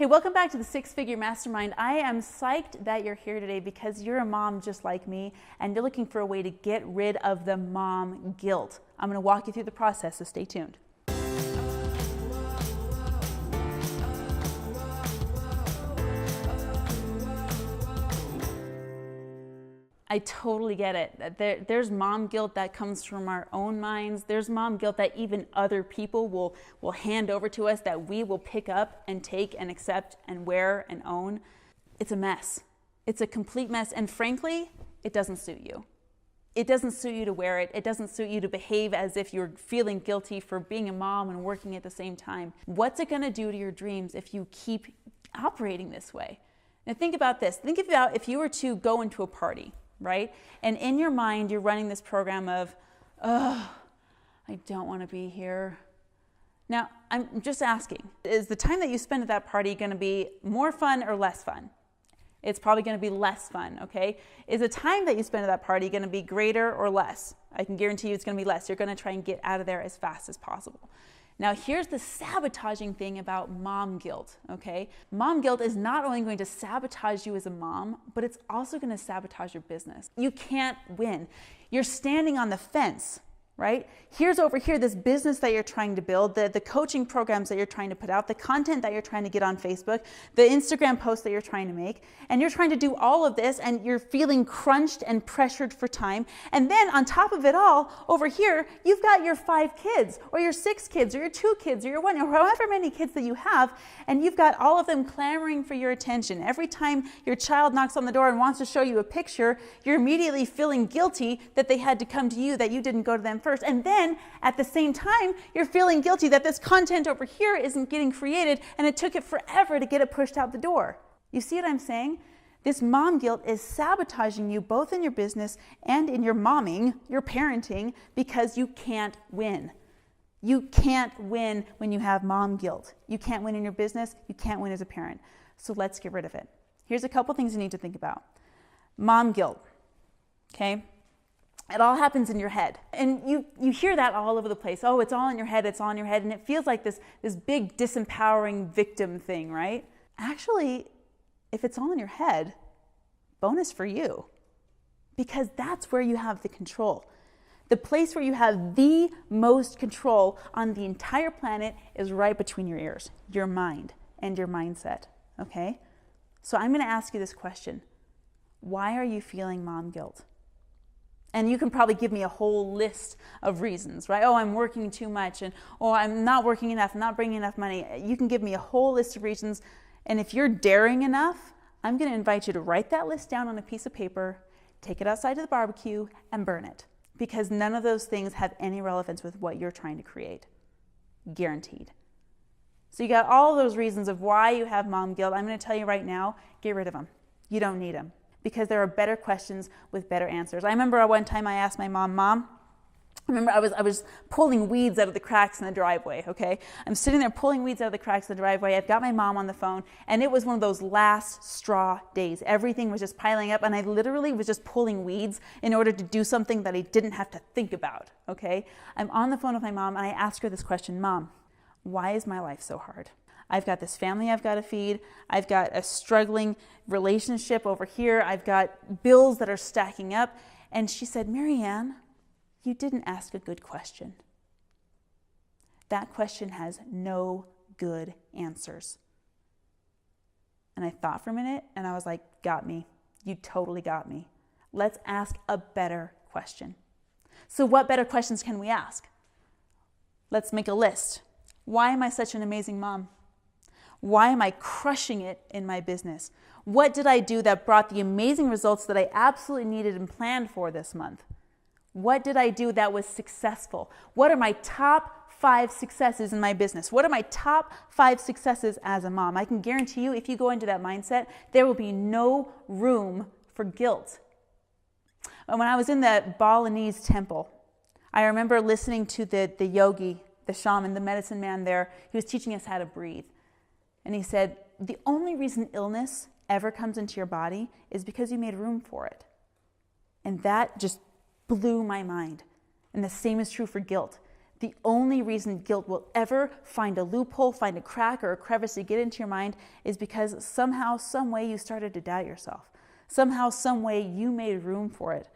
Hey, welcome back to the Six Figure Mastermind. I am psyched that you're here today because you're a mom just like me and you're looking for a way to get rid of the mom guilt. I'm going to walk you through the process, so stay tuned. I totally get it. There's mom guilt that comes from our own minds. There's mom guilt that even other people will hand over to us, that we will pick up and take and accept and wear and own. It's a mess. It's a complete mess. And frankly, it doesn't suit you. It doesn't suit you to wear it. It doesn't suit you to behave as if you're feeling guilty for being a mom and working at the same time. What's it going to do to your dreams if you keep operating this way? Now think about this. Think about if you were to go into a party, right? And in your mind, you're running this program of, oh, I don't want to be here. Now, I'm just asking, is the time that you spend at that party going to be more fun or less fun? It's probably going to be less fun, okay? Is the time that you spend at that party going to be greater or less? I can guarantee you it's going to be less. You're going to try and get out of there as fast as possible. Now, here's the sabotaging thing about mom guilt, okay? Mom guilt is not only going to sabotage you as a mom, but it's also going to sabotage your business. You can't win. You're standing on the fence, right? Here's over here this business that you're trying to build, the coaching programs that you're trying to put out, the content that you're trying to get on Facebook, the Instagram posts that you're trying to make, and you're trying to do all of this and you're feeling crunched and pressured for time. And then on top of it all, over here, you've got your 5 kids or your 6 kids or your 2 kids or your 1 or however many kids that you have, and you've got all of them clamoring for your attention. Every time your child knocks on the door and wants to show you a picture, you're immediately feeling guilty that they had to come to you, that you didn't go to them first. And then at the same time, you're feeling guilty that this content over here isn't getting created and it took it forever to get it pushed out the door. You see what I'm saying? This mom guilt is sabotaging you both in your business and in your momming, your parenting, because you can't win. You can't win when you have mom guilt. You can't win in your business. You can't win as a parent. So let's get rid of it. Here's a couple things you need to think about. Mom guilt, okay? It all happens in your head. And you hear that all over the place. Oh, it's all in your head, it's all in your head. And it feels like this big disempowering victim thing, right? Actually, if it's all in your head, bonus for you. Because that's where you have the control. The place where you have the most control on the entire planet is right between your ears, your mind and your mindset, okay? So I'm gonna ask you this question. Why are you feeling mom guilt? And you can probably give me a whole list of reasons, right? Oh, I'm working too much, and oh, I'm not working enough, I'm not bringing enough money. You can give me a whole list of reasons. And if you're daring enough, I'm going to invite you to write that list down on a piece of paper, take it outside to the barbecue, and burn it. Because none of those things have any relevance with what you're trying to create. Guaranteed. So you got all of those reasons of why you have mom guilt. I'm going to tell you right now, get rid of them. You don't need them. Because there are better questions with better answers. I remember one time I asked my mom, I was pulling weeds out of the cracks in the driveway, okay? I'm sitting there pulling weeds out of the cracks in the driveway. I've got my mom on the phone, and it was one of those last straw days. Everything was just piling up, and I literally was just pulling weeds in order to do something that I didn't have to think about, okay? I'm on the phone with my mom, and I ask her this question, Mom, why is my life so hard? I've got this family I've got to feed. I've got a struggling relationship over here. I've got bills that are stacking up. And she said, Marianne, you didn't ask a good question. That question has no good answers. And I thought for a minute and I was like, got me. You totally got me. Let's ask a better question. So what better questions can we ask? Let's make a list. Why am I such an amazing mom? Why am I crushing it in my business? What did I do that brought the amazing results that I absolutely needed and planned for this month? What did I do that was successful? What are my top 5 successes in my business? What are my top 5 successes as a mom? I can guarantee you, if you go into that mindset, there will be no room for guilt. When I was in the Balinese temple, I remember listening to the yogi, the shaman, the medicine man there. He was teaching us how to breathe. And he said, the only reason illness ever comes into your body is because you made room for it. And that just blew my mind. And the same is true for guilt. The only reason guilt will ever find a loophole, find a crack or a crevice to get into your mind is because somehow, some way you started to doubt yourself. Somehow, some way you made room for it.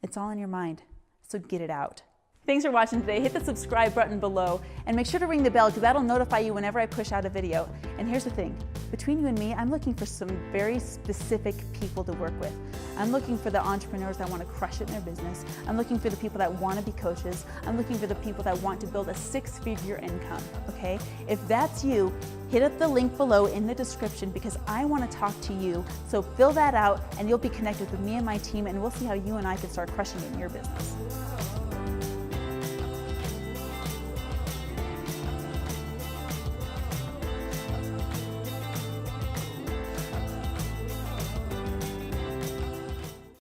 It's all in your mind, so get it out. Thanks for watching today. Hit the subscribe button below and make sure to ring the bell because that'll notify you whenever I push out a video. And here's the thing, between you and me, I'm looking for some very specific people to work with. I'm looking for the entrepreneurs that want to crush it in their business. I'm looking for the people that want to be coaches. I'm looking for the people that want to build a 6-figure income, okay? If that's you, hit up the link below in the description because I want to talk to you. So fill that out and you'll be connected with me and my team and we'll see how you and I can start crushing it in your business.